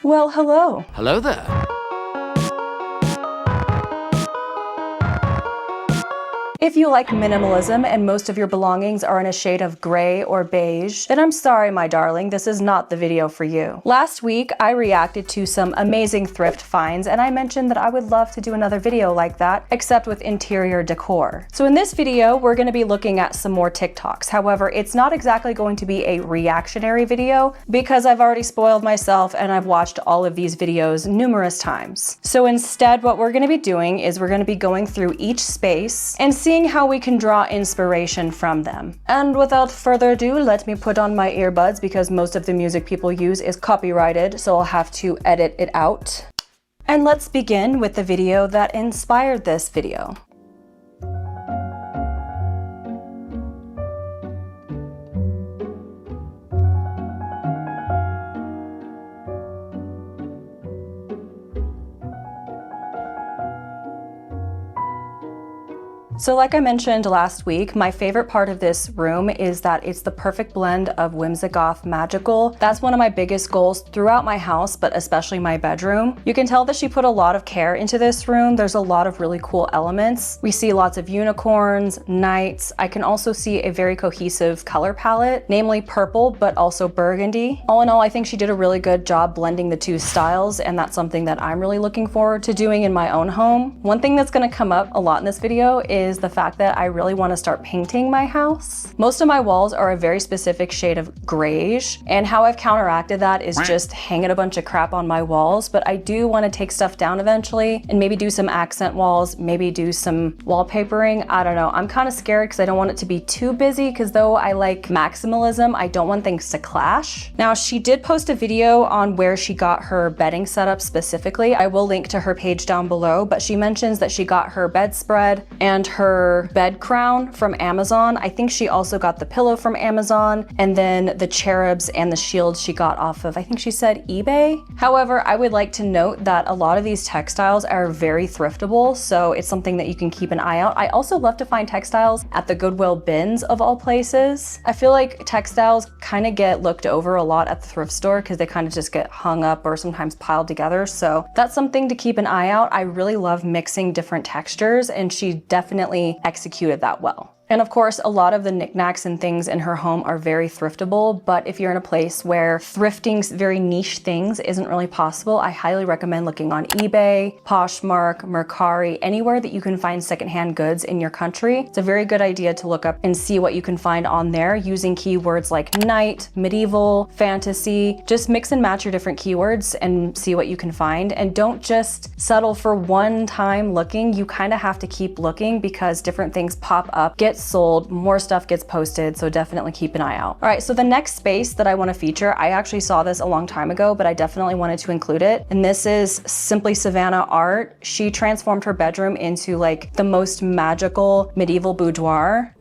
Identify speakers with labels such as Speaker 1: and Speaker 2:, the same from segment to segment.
Speaker 1: Well, hello.
Speaker 2: Hello there.
Speaker 1: If you like minimalism and most of your belongings are in a shade of gray or beige, then I'm sorry, my darling, this is not the video for you. Last week, I reacted to some amazing thrift finds, and I mentioned that I would love to do another video like that, except with interior decor. So in this video, we're going to be looking at some more TikToks. However, it's not exactly going to be a reactionary video because I've already spoiled myself and I've watched all of these videos numerous times. So instead, what we're going to be doing is we're going to be going through each space and seeing how we can draw inspiration from them. And without further ado, let me put on my earbuds because most of the music people use is copyrighted, so I'll have to edit it out. And let's begin with the video that inspired this video. So like I mentioned last week, my favorite part of this room is that it's the perfect blend of Whimsigoth magical. That's one of my biggest goals throughout my house, but especially my bedroom. You can tell that she put a lot of care into this room. There's a lot of really cool elements. We see lots of unicorns, knights. I can also see a very cohesive color palette, namely purple, but also burgundy. All in all, I think she did a really good job blending the two styles, and that's something that I'm really looking forward to doing in my own home. One thing that's gonna come up a lot in this video is the fact that I really want to start painting my house. Most of my walls are a very specific shade of grayish, and how I've counteracted that is just hanging a bunch of crap on my walls, but I do want to take stuff down eventually and maybe do some accent walls, maybe do some wallpapering. I don't know. I'm kind of scared because I don't want it to be too busy, because though I like maximalism, I don't want things to clash. Now, she did post a video on where she got her bedding set up specifically. I will link to her page down below, but she mentions that she got her bedspread and her bed crown from Amazon. I think she also got the pillow from Amazon, and then the cherubs and the shields she got off of, I think she said, eBay. However, I would like to note that a lot of these textiles are very thriftable, so it's something that you can keep an eye out. I also love to find textiles at the Goodwill bins of all places. I feel like textiles kind of get looked over a lot at the thrift store because they kind of just get hung up or sometimes piled together, so that's something to keep an eye out. I really love mixing different textures, and she definitely executed that well. And of course, a lot of the knickknacks and things in her home are very thriftable, but if you're in a place where thrifting very niche things isn't really possible, I highly recommend looking on eBay, Poshmark, Mercari, anywhere that you can find secondhand goods in your country. It's a very good idea to look up and see what you can find on there using keywords like knight, medieval, fantasy. Just mix and match your different keywords and see what you can find. And don't just settle for one time looking. You kind of have to keep looking because different things pop up, get sold, more stuff gets posted, so definitely keep an eye out. All right, so the next space that I want to feature, I actually saw this a long time ago, but I definitely wanted to include it, and this is simply Savanna art. She transformed her bedroom into like the most magical medieval boudoir.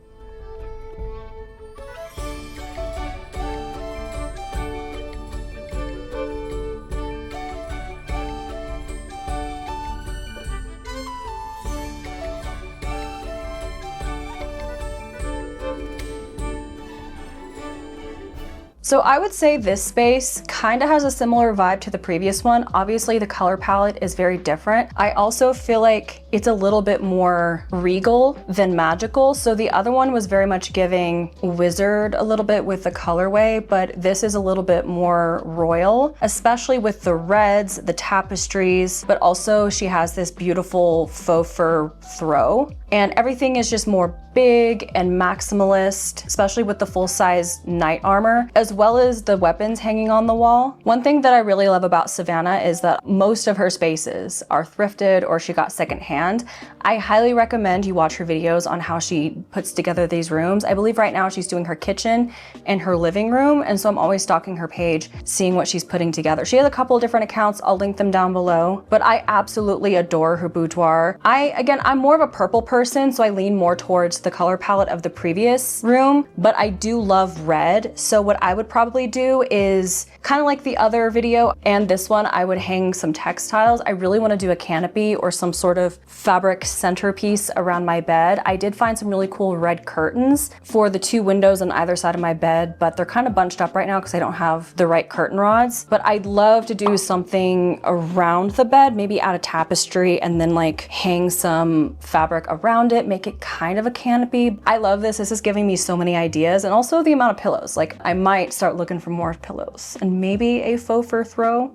Speaker 1: So I would say this space kind of has a similar vibe to the previous one. Obviously the color palette is very different. I also feel like it's a little bit more regal than magical. So the other one was very much giving wizard a little bit with the colorway, but this is a little bit more royal, especially with the reds, the tapestries, but also she has this beautiful faux fur throw. And everything is just more big and maximalist, especially with the full-size knight armor, as well as the weapons hanging on the wall. One thing that I really love about Savanna is that most of her spaces are thrifted or she got secondhand. I highly recommend you watch her videos on how she puts together these rooms. I believe right now she's doing her kitchen and her living room, and so I'm always stalking her page, seeing what she's putting together. She has a couple different accounts, I'll link them down below, but I absolutely adore her boudoir. I'm more of a purple person, so I lean more towards the color palette of the previous room, but I do love red. So what I would would probably do is kind of like the other video and this one, I would hang some textiles. I really want to do a canopy or some sort of fabric centerpiece around my bed. I did find some really cool red curtains for the 2 windows on either side of my bed, but they're kind of bunched up right now because I don't have the right curtain rods. But I'd love to do something around the bed, maybe add a tapestry and then like hang some fabric around it, make it kind of a canopy. I love this. This is giving me so many ideas, and also the amount of pillows. Like I might start looking for more pillows and maybe a faux fur throw.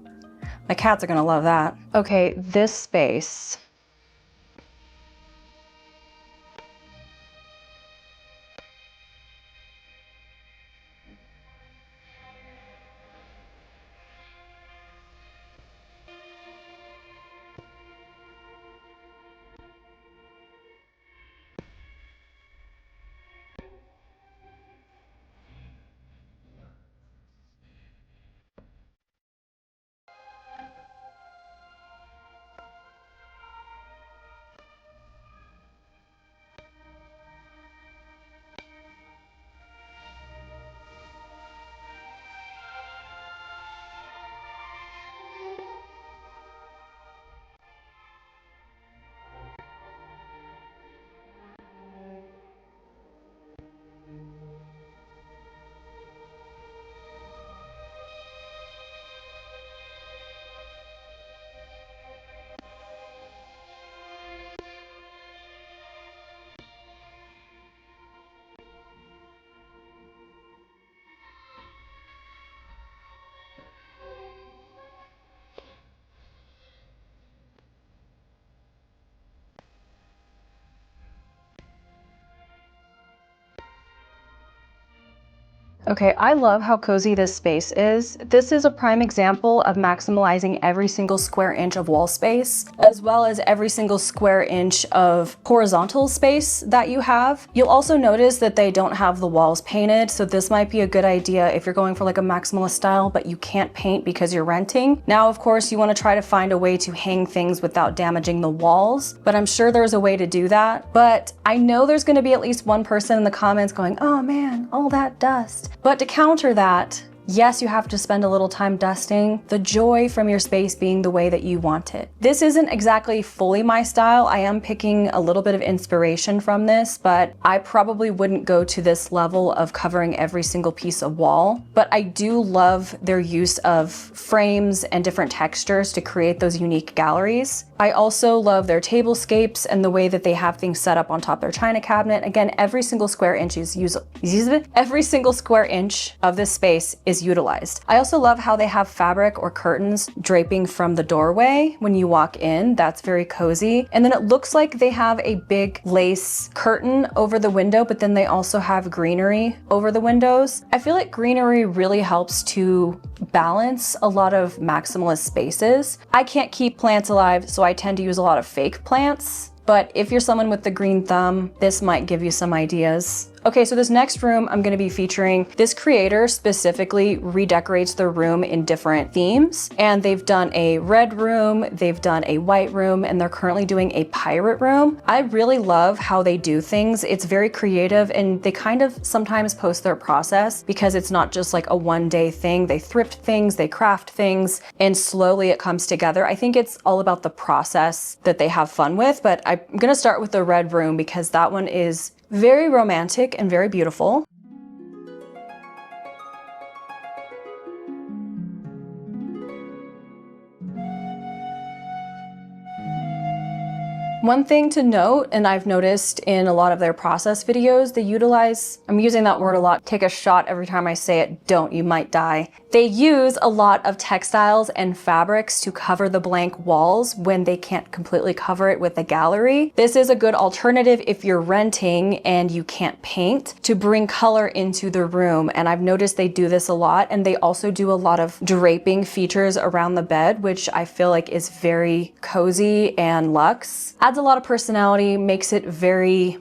Speaker 1: My cats are gonna love that. Okay, this space. Okay, I love how cozy this space is. This is a prime example of maximalizing every single square inch of wall space, as well as every single square inch of horizontal space that you have. You'll also notice that they don't have the walls painted, so this might be a good idea if you're going for like a maximalist style, but you can't paint because you're renting. Now, of course, you want to try to find a way to hang things without damaging the walls, but I'm sure there's a way to do that. But I know there's going to be at least one person in the comments going, oh man, all that dust. But to counter that, yes, you have to spend a little time dusting, the joy from your space being the way that you want it. This isn't exactly fully my style. I am picking a little bit of inspiration from this, but I probably wouldn't go to this level of covering every single piece of wall. But I do love their use of frames and different textures to create those unique galleries. I also love their tablescapes and the way that they have things set up on top of their china cabinet. Again, every single square inch is every single square inch of this space is utilized. I also love how they have fabric or curtains draping from the doorway when you walk in. That's very cozy. And then it looks like they have a big lace curtain over the window, but then they also have greenery over the windows. I feel like greenery really helps to balance a lot of maximalist spaces. I can't keep plants alive, so I tend to use a lot of fake plants. But if you're someone with the green thumb, this might give you some ideas. Okay, so this next room I'm going to be featuring, this creator specifically redecorates the room in different themes, and they've done a red room, they've done a white room, and they're currently doing a pirate room. I really love how they do things. It's very creative, and they kind of sometimes post their process because it's not just like a one-day thing. They thrift things, they craft things, and slowly it comes together. I think it's all about the process that they have fun with, but I'm going to start with the red room because that one is very romantic and very beautiful. One thing to note, and I've noticed in a lot of their process videos, they utilize, I'm using that word a lot, take a shot every time I say it, don't, you might die. They use a lot of textiles and fabrics to cover the blank walls when they can't completely cover it with a gallery. This is a good alternative if you're renting and you can't paint, to bring color into the room. And I've noticed they do this a lot, and they also do a lot of draping features around the bed, which I feel like is very cozy and luxe. Adds a lot of personality, makes it very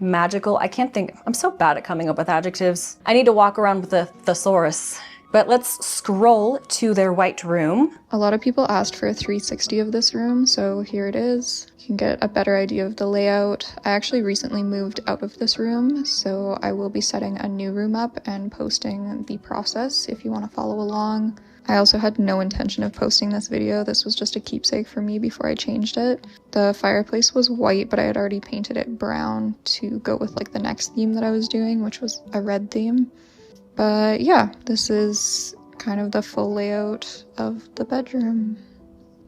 Speaker 1: magical. I can't think, I'm so bad at coming up with adjectives. I need to walk around with a thesaurus But let's scroll to their white room.
Speaker 2: A lot of people asked for a 360 of this room, so here it is. You can get a better idea of the layout. I actually recently moved out of this room, so I will be setting a new room up and posting the process if you want to follow along. I also had no intention of posting this video. This was just a keepsake for me before I changed it. The fireplace was white, but I had already painted it brown to go with like the next theme that I was doing, which was a red theme. But yeah, this is kind of the full layout of the bedroom.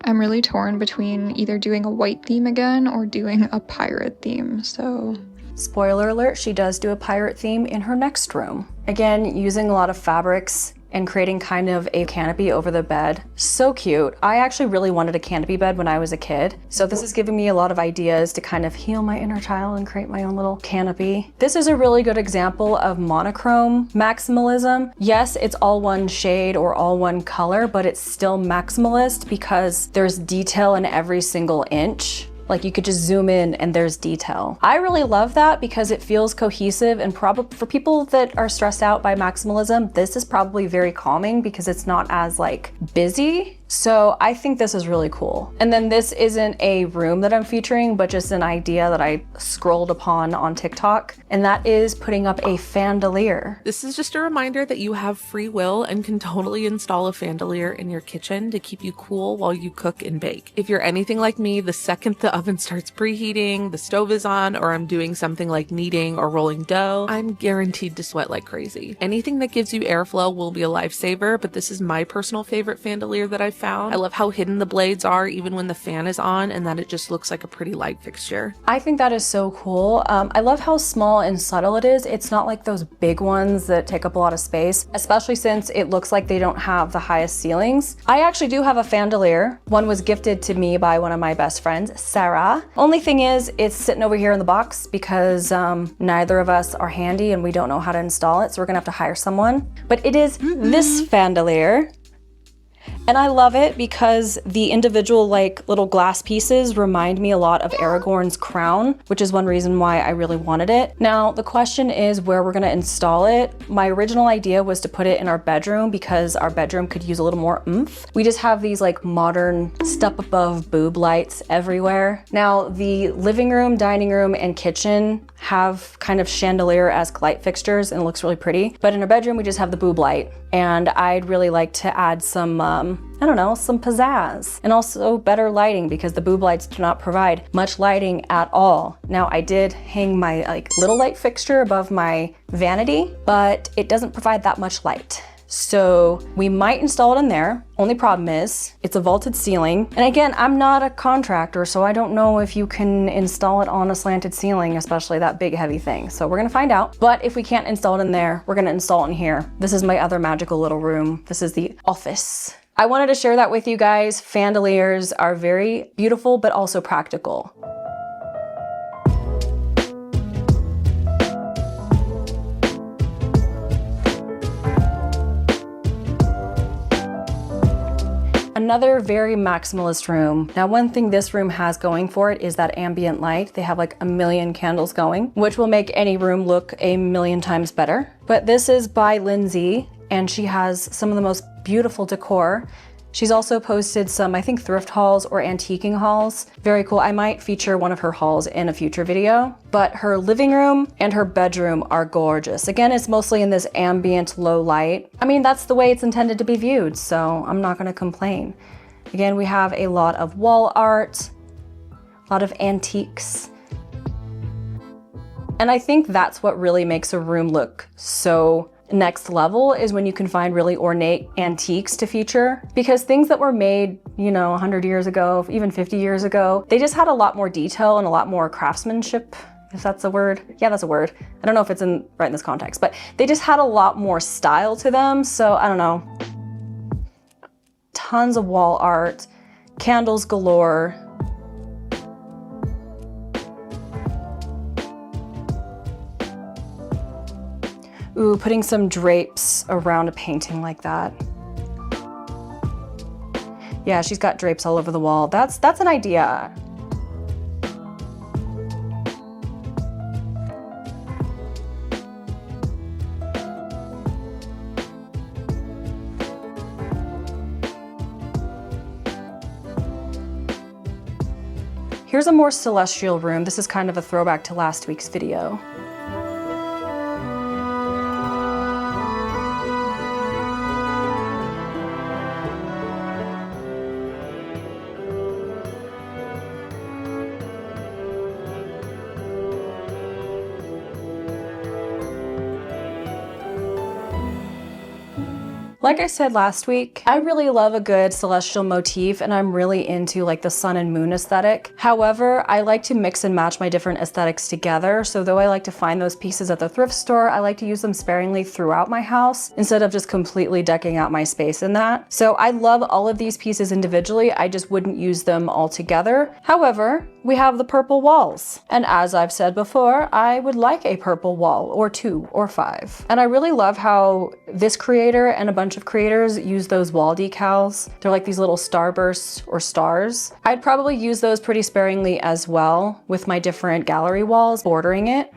Speaker 2: I'm really torn between either doing a white theme again or doing a pirate theme, so...
Speaker 1: Spoiler alert, she does do a pirate theme in her next room. Again, using a lot of fabrics and creating kind of a canopy over the bed. So cute. I actually really wanted a canopy bed when I was a kid. So this is giving me a lot of ideas to kind of heal my inner child and create my own little canopy. This is a really good example of monochrome maximalism. Yes, it's all one shade or all one color, but it's still maximalist because there's detail in every single inch. Like you could just zoom in and there's detail. I really love that because it feels cohesive, and probably for people that are stressed out by maximalism, this is probably very calming because it's not as like busy. So I think this is really cool. And then this isn't a room that I'm featuring, but just an idea that I scrolled upon on TikTok, and that is putting up a fandelier.
Speaker 3: This is just a reminder that you have free will and can totally install a fandelier in your kitchen to keep you cool while you cook and bake. If you're anything like me, the second the oven starts preheating, the stove is on, or I'm doing something like kneading or rolling dough, I'm guaranteed to sweat like crazy. Anything that gives you airflow will be a lifesaver, but this is my personal favorite fandelier that I've found. I love how hidden the blades are even when the fan is on, and that it just looks like a pretty light fixture.
Speaker 1: I think that is so cool. I love how small and subtle it is. It's not like those big ones that take up a lot of space, especially since it looks like they don't have the highest ceilings. I actually do have a fandelier. One was gifted to me by one of my best friends, Sarah. Only thing is, it's sitting over here in the box because neither of us are handy and we don't know how to install it, so we're gonna have to hire someone. But it is this fandelier. And I love it because the individual like little glass pieces remind me a lot of Aragorn's crown, which is one reason why I really wanted it. Now, the question is where we're gonna install it. My original idea was to put it in our bedroom because our bedroom could use a little more oomph. We just have these like modern step above boob lights everywhere. Now, the living room, dining room, and kitchen have kind of chandelier as light fixtures and it looks really pretty. But in our bedroom, we just have the boob light. And I'd really like to add some, I don't know, some pizzazz and also better lighting because the boob lights do not provide much lighting at all. Now I did hang my like little light fixture above my vanity, but it doesn't provide that much light. So we might install it in there. Only problem is it's a vaulted ceiling. And again, I'm not a contractor, so I don't know if you can install it on a slanted ceiling, especially that big heavy thing. So we're gonna find out. But if we can't install it in there, we're gonna install it in here. This is my other magical little room. This is the office. I wanted to share that with you guys. Fandeliers are very beautiful, but also practical. Another very maximalist room. Now, one thing this room has going for it is that ambient light. They have like a million candles going, which will make any room look a million times better. But this is by Lindsay, and she has some of the most beautiful decor. She's also posted some, I think, thrift hauls or antiquing hauls. Very cool. I might feature one of her hauls in a future video. But her living room and her bedroom are gorgeous. Again, it's mostly in this ambient low light. I mean, that's the way it's intended to be viewed, so I'm not gonna complain. Again, we have a lot of wall art, a lot of antiques. And I think that's what really makes a room look so next level, is when you can find really ornate antiques to feature, because things that were made, you know, 100 years ago, even 50 years ago, they just had a lot more detail and a lot more craftsmanship, if that's a word. Yeah, that's a word. I don't know if it's right in this context, but they just had a lot more style to them. So I don't know. Tons of wall art, candles galore. Ooh, putting some drapes around a painting like that. Yeah, she's got drapes all over the wall. That's an idea. Here's a more celestial room. This is kind of a throwback to last week's video. Like I said last week, I really love a good celestial motif and I'm really into like the sun and moon aesthetic. However, I like to mix and match my different aesthetics together. So though I like to find those pieces at the thrift store, I like to use them sparingly throughout my house instead of just completely decking out my space in that. So I love all of these pieces individually. I just wouldn't use them all together. However, we have the purple walls. And as I've said before, I would like a purple wall or 2 or 5. And I really love how this creator and a bunch of creators use those wall decals. They're like these little starbursts or stars. I'd probably use those pretty sparingly as well with my different gallery walls bordering it.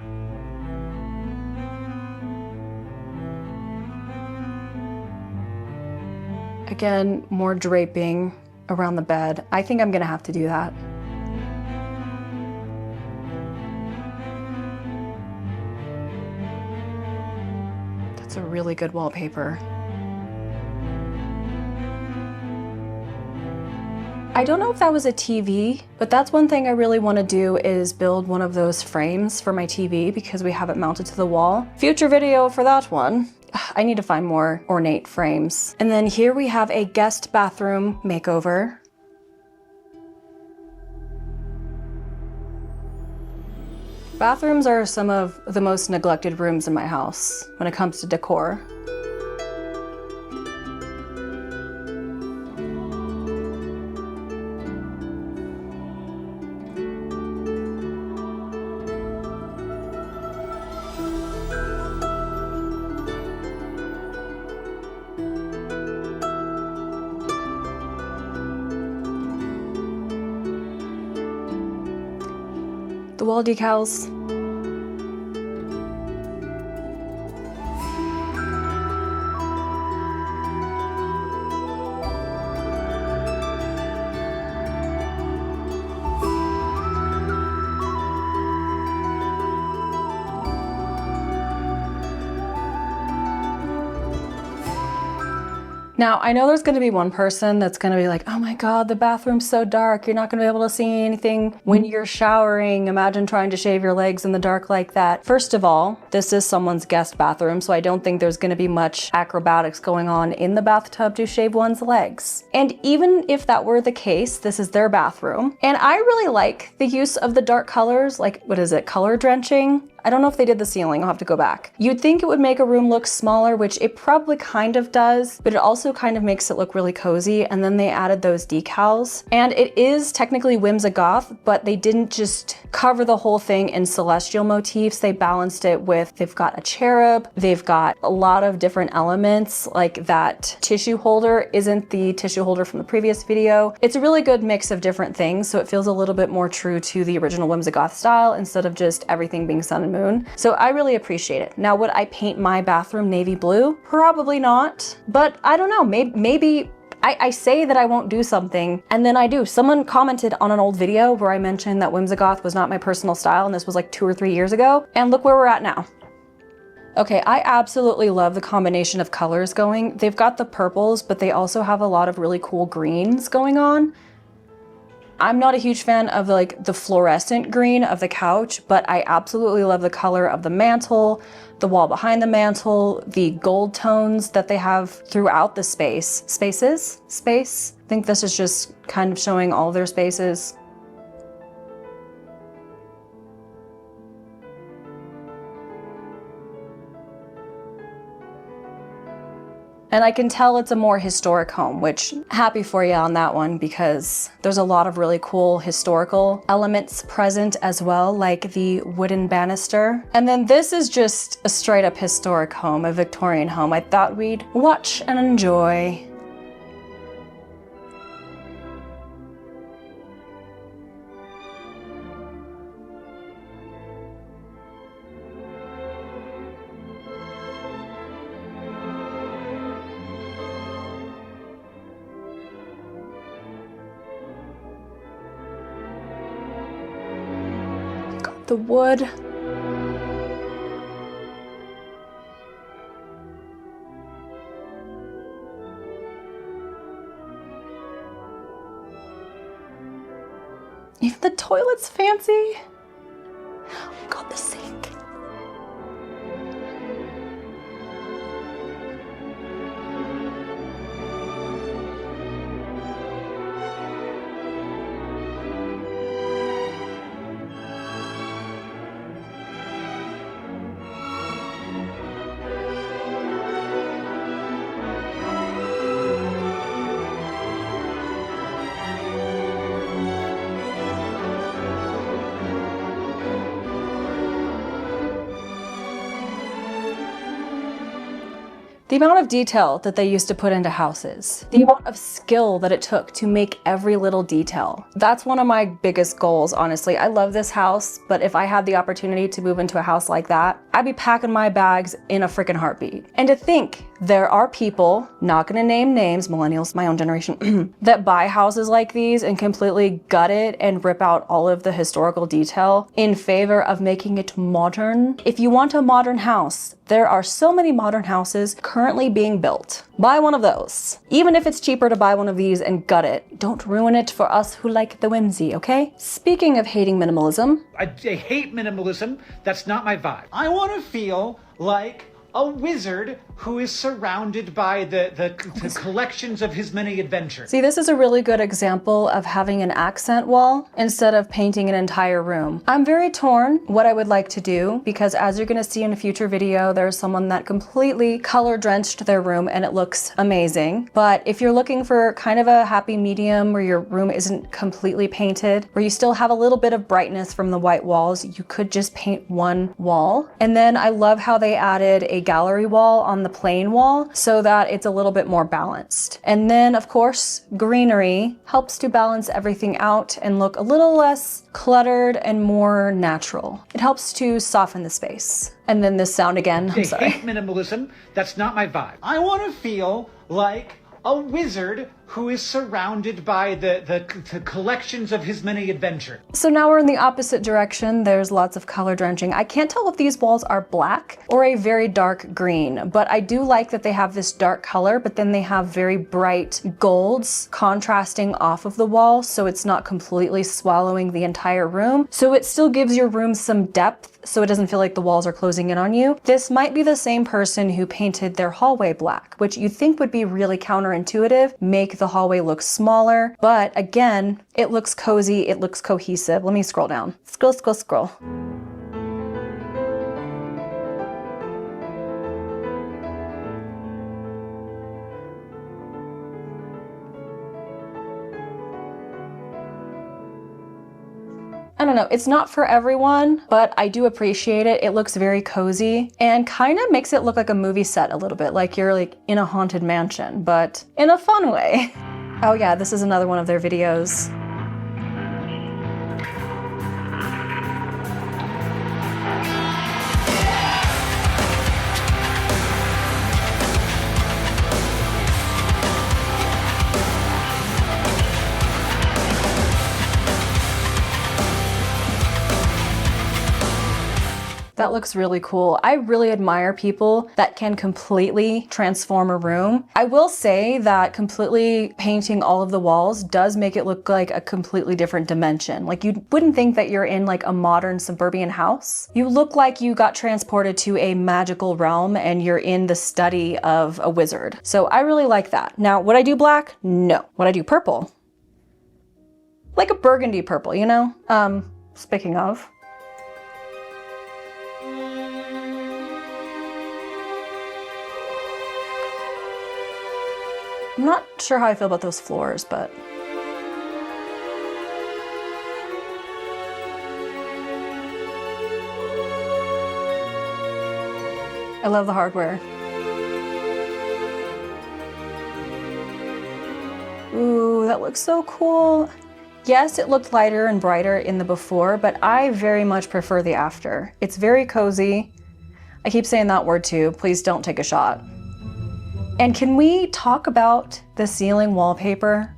Speaker 1: Again, more draping around the bed. I think I'm gonna have to do that. That's a really good wallpaper. I don't know if that was a TV, but that's one thing I really want to do is build one of those frames for my TV because we have it mounted to the wall. Future video for that one. I need to find more ornate frames. And then here we have a guest bathroom makeover. Bathrooms are some of the most neglected rooms in my house when it comes to decor. The wall decals. Now, I know there's gonna be one person that's gonna be like, oh my God, the bathroom's so dark. You're not gonna be able to see anything when you're showering. Imagine trying to shave your legs in the dark like that. First of all, this is someone's guest bathroom, so I don't think there's gonna be much acrobatics going on in the bathtub to shave one's legs. And even if that were the case, this is their bathroom. And I really like the use of the dark colors, like, what is it, color drenching? I don't know if they did the ceiling, I'll have to go back. You'd think it would make a room look smaller, which it probably kind of does, but it also kind of makes it look really cozy. And then they added those decals. And it is technically Whimsigoth, but they didn't just cover the whole thing in celestial motifs. They balanced it with, they've got a cherub, they've got a lot of different elements, like that tissue holder isn't the tissue holder from the previous video. It's a really good mix of different things, so it feels a little bit more true to the original Whimsigoth style instead of just everything being sun and moon. So I really appreciate it. Now, would I paint my bathroom navy blue? Probably not, but I don't know, maybe I say that I won't do something and then I do. Someone commented on an old video where I mentioned that Whimsigoth was not my personal style and this was like 2 or 3 years ago, and look where we're at now. Okay, I absolutely love the combination of colors going. They've got the purples, but they also have a lot of really cool greens going on. I'm not a huge fan of the fluorescent green of the couch, but I absolutely love the color of the mantle, the wall behind the mantle, the gold tones that they have throughout the space. I think this is just kind of showing all their spaces. And I can tell it's a more historic home, which happy for you on that one because there's a lot of really cool historical elements present as well, like the wooden banister. And then this is just a straight up historic home, a Victorian home. I thought we'd watch and enjoy. The wood. Even the toilet's fancy. Oh God, the sink. The amount of detail that they used to put into houses, the amount of skill that it took to make every little detail. That's one of my biggest goals, honestly. I love this house, but if I had the opportunity to move into a house like that, I'd be packing my bags in a freaking heartbeat. And to think there are people, not gonna name names, millennials, my own generation, that buy houses like these and completely gut it and rip out all of the historical detail in favor of making it modern. If you want a modern house, there are so many modern houses currently being built. Buy one of those. Even if it's cheaper to buy one of these and gut it, don't ruin it for us who like the whimsy, okay? Speaking of hating minimalism.
Speaker 4: I hate minimalism. That's not my vibe. I want to feel like a wizard who is surrounded by the collections of his many adventures.
Speaker 1: See, this is a really good example of having an accent wall instead of painting an entire room. I'm very torn what I would like to do because as you're gonna see in a future video, there's someone that completely color drenched their room and it looks amazing. But if you're looking for kind of a happy medium where your room isn't completely painted, where you still have a little bit of brightness from the white walls, you could just paint one wall. And then I love how they added a gallery wall on the plain wall so that it's a little bit more balanced. And then of course, greenery helps to balance everything out and look a little less cluttered and more natural. It helps to soften the space. And then this sound again, I'm sorry.
Speaker 4: I hate minimalism. That's not my vibe. I want to feel like a wizard who is surrounded by the collections of his many adventures.
Speaker 1: So now we're in the opposite direction. There's lots of color drenching. I can't tell if these walls are black or a very dark green, but I do like that they have this dark color, but then they have very bright golds contrasting off of the wall, so it's not completely swallowing the entire room. So it still gives your room some depth, so it doesn't feel like the walls are closing in on you. This might be the same person who painted their hallway black, which you'd think would be really counterintuitive, make the hallway look smaller, but again, it looks cozy, it looks cohesive. Let me scroll down. Scroll, scroll, scroll. I don't know, it's not for everyone, but I do appreciate it. It looks very cozy and kind of makes it look like a movie set a little bit, like you're like in a haunted mansion, but in a fun way. Oh yeah, this is another one of their videos. That looks really cool. I really admire people that can completely transform a room. I will say that completely painting all of the walls does make it look like a completely different dimension. Like you wouldn't think that you're in like a modern suburban house. You look like you got transported to a magical realm and you're in the study of a wizard. So I really like that. Now, would I do black? No. Would I do purple? Like a burgundy purple, you know? Speaking of. I'm not sure how I feel about those floors, but I love the hardware. Ooh, that looks so cool. Yes, it looked lighter and brighter in the before, but I very much prefer the after. It's very cozy. I keep saying that word too. Please don't take a shot. And can we talk about the ceiling wallpaper?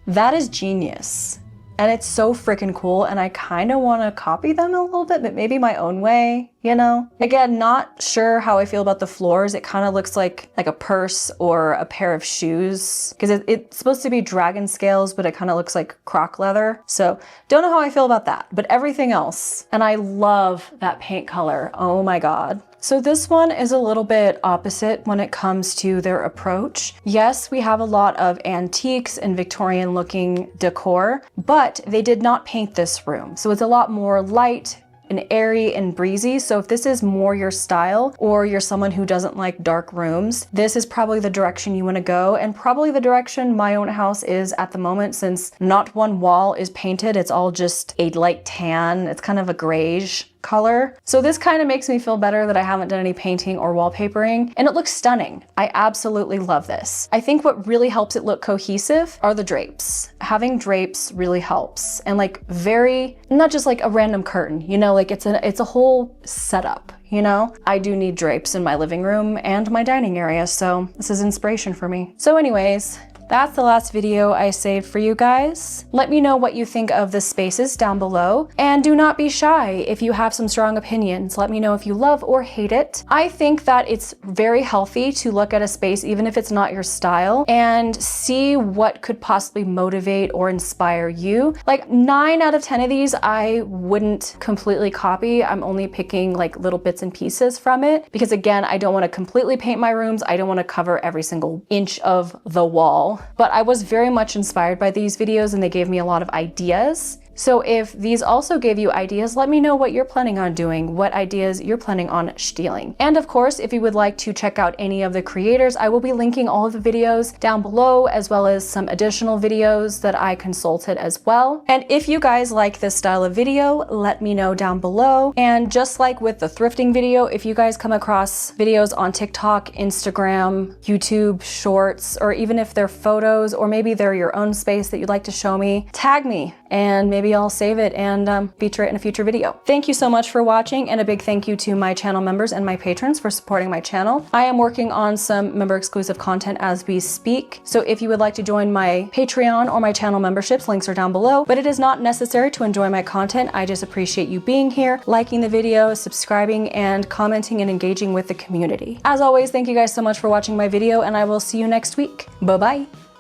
Speaker 1: That is genius. and it's so freaking cool, and I kind of want to copy them a little bit, but maybe my own way, you know? Again, not sure how I feel about the floors. It kind of looks like a purse or a pair of shoes, because it's supposed to be dragon scales, but it kind of looks like croc leather. So don't know how I feel about that, but everything else. And I love that paint color. Oh my God. So this one is a little bit opposite when it comes to their approach. Yes, we have a lot of antiques and Victorian looking decor, but they did not paint this room. So it's a lot more light and airy and breezy. So if this is more your style, or you're someone who doesn't like dark rooms, this is probably the direction you want to go, and probably the direction my own house is at the moment, since not one wall is painted. It's all just a light tan. It's kind of a grayish color. So this kind of makes me feel better that I haven't done any painting or wallpapering, and it looks stunning. I absolutely love this. I think what really helps it look cohesive are the drapes. Having drapes really helps, and like very, not just like a random curtain, you know, like it's a whole setup. You know, I do need drapes in my living room and my dining area, so this is inspiration for me. So anyways, that's the last video I saved for you guys. Let me know what you think of the spaces down below, and do not be shy if you have some strong opinions. Let me know if you love or hate it. I think that it's very healthy to look at a space, even if it's not your style, and see what could possibly motivate or inspire you. Like 9 out of 10 of these I wouldn't completely copy. I'm only picking like little bits and pieces from it, because again, I don't want to completely paint my rooms. I don't want to cover every single inch of the wall. But I was very much inspired by these videos, and they gave me a lot of ideas. So if these also gave you ideas, let me know what you're planning on doing, what ideas you're planning on stealing. And of course, if you would like to check out any of the creators, I will be linking all of the videos down below, as well as some additional videos that I consulted as well. And if you guys like this style of video, let me know down below. And just like with the thrifting video, if you guys come across videos on TikTok, Instagram, YouTube Shorts, or even if they're photos, or maybe they're your own space that you'd like to show me, tag me, and maybe I'll save it and feature it in a future video. Thank you so much for watching, and a big thank you to my channel members and my patrons for supporting my channel. I am working on some member exclusive content as we speak, so if you would like to join my Patreon or my channel memberships, links are down below, but it is not necessary to enjoy my content. I just appreciate you being here, liking the video, subscribing, and commenting and engaging with the community. As always, thank you guys so much for watching my video, and I will see you next week. Bye-bye.